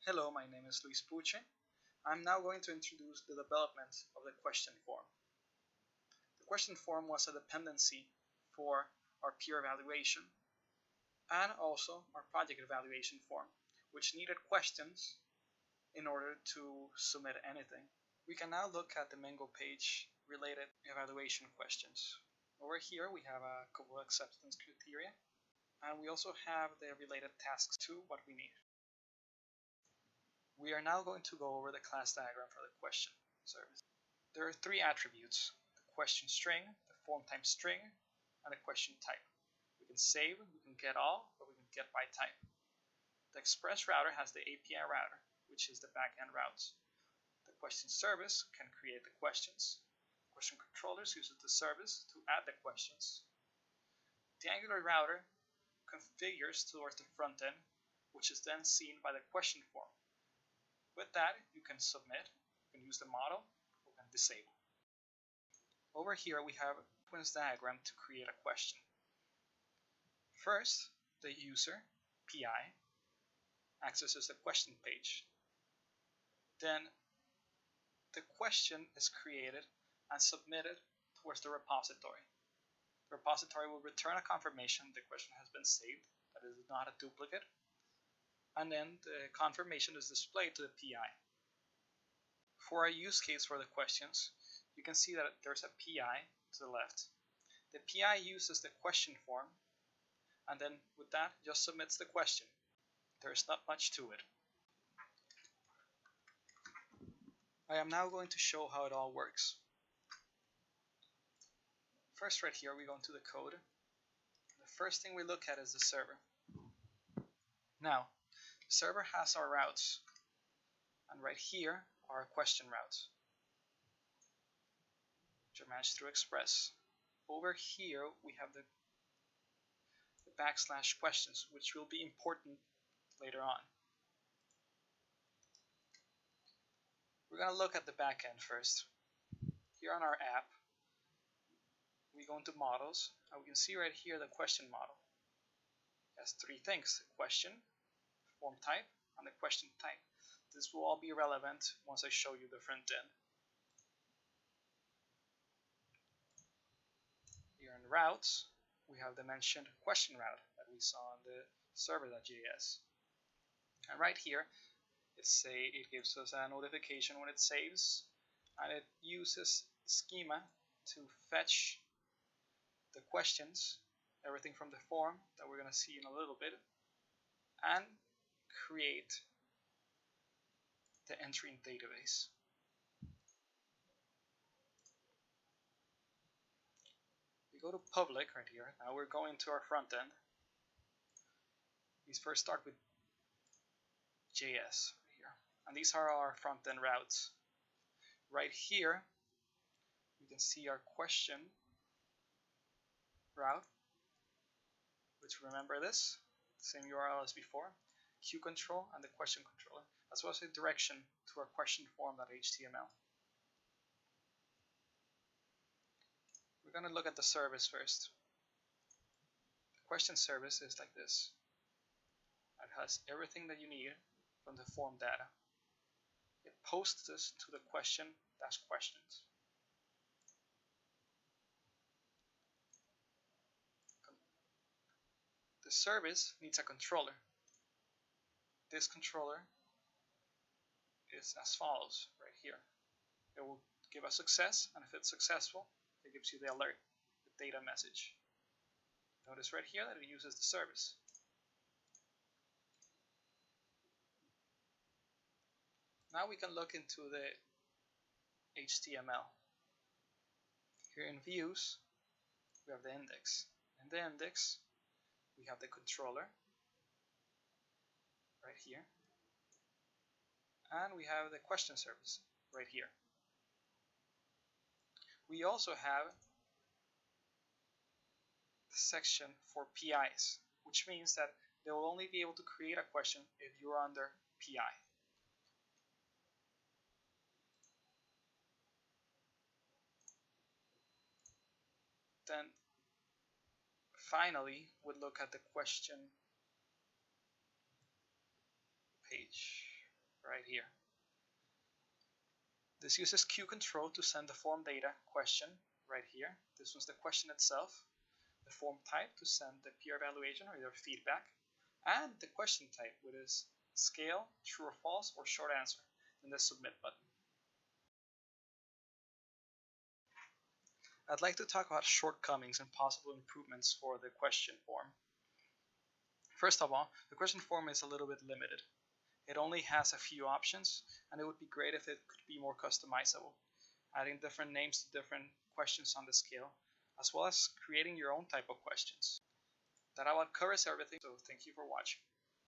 Hello, my name is Luis Puche. I'm now going to introduce the development of the question form. The question form was a dependency for our peer evaluation and also our project evaluation form, which needed questions in order to submit anything. We can now look at the Mango page related evaluation questions. Over here we have a couple of acceptance criteria, and we also have the related tasks to what we need. We are now going to go over the class diagram for the question service. There are three attributes: the question string, the form type string, and the question type. We can save, we can get all, or we can get by type. The express router has the API router, which is the backend routes. The question service can create the questions. Question controllers uses the service to add the questions. The Angular router configures towards the front end, which is then seen by the question form. With that, you can submit, you can use the model, or you can disable. Over here we have a sequence diagram to create a question. First, the user, PI, accesses the question page. Then the question is created and submitted towards the repository. The repository will return a confirmation the question has been saved, that it is not a duplicate, and then the confirmation is displayed to the PI. For our use case for the questions, you can see that there's a PI to the left. The PI uses the question form, and then with that just submits the question. There's not much to it. I am now going to show how it all works. First, right here we go into the code. The first thing we look at is the server. Now, the server has our routes, and right here are our question routes, which are managed through Express. Over here we have the backslash questions, which will be important later on. We're going to look at the backend first. Here on our app, we go into models, and we can see right here the question model. It has three things: the question, form type, and the question type. This will all be relevant once I show you the front end. Here in routes, we have the mentioned question route that we saw on the server.js. And right here, it gives us a notification when it saves, and it uses schema to fetch the questions, everything from the form that we're going to see in a little bit, and create the entry in database. We go to public right here. Now we're going to our front end. We first start with JS right here, and these are our front end routes. Right here you can see our question route, which, remember, this same URL as before, queue control, and the question controller, as well as a direction to our question form.html. We're going to look at the service first. The question service is like this. It has everything that you need from the form data. It posts this to the question-questions. The service needs a controller. This controller is as follows right here. It will give a success, and if it's successful, it gives you the alert, the data message. Notice right here that it uses the service. Now we can look into the HTML. Here in views, we have the index. In the index, we have the controller right here, and we have the question service right here. We also have the section for PIs, which means that they will only be able to create a question if you're under PI. Then finally, we'll look at the question page. right here. This uses queue control to send the form data question right here. This one's the question itself, the form type to send the peer evaluation or either feedback, and the question type, which is scale, true or false, or short answer, and the submit button. I'd like to talk about shortcomings and possible improvements for the question form. First of all, the question form is a little bit limited. It only has a few options, and it would be great if it could be more customizable, adding different names to different questions on the scale, as well as creating your own type of questions. That about covers everything, so thank you for watching.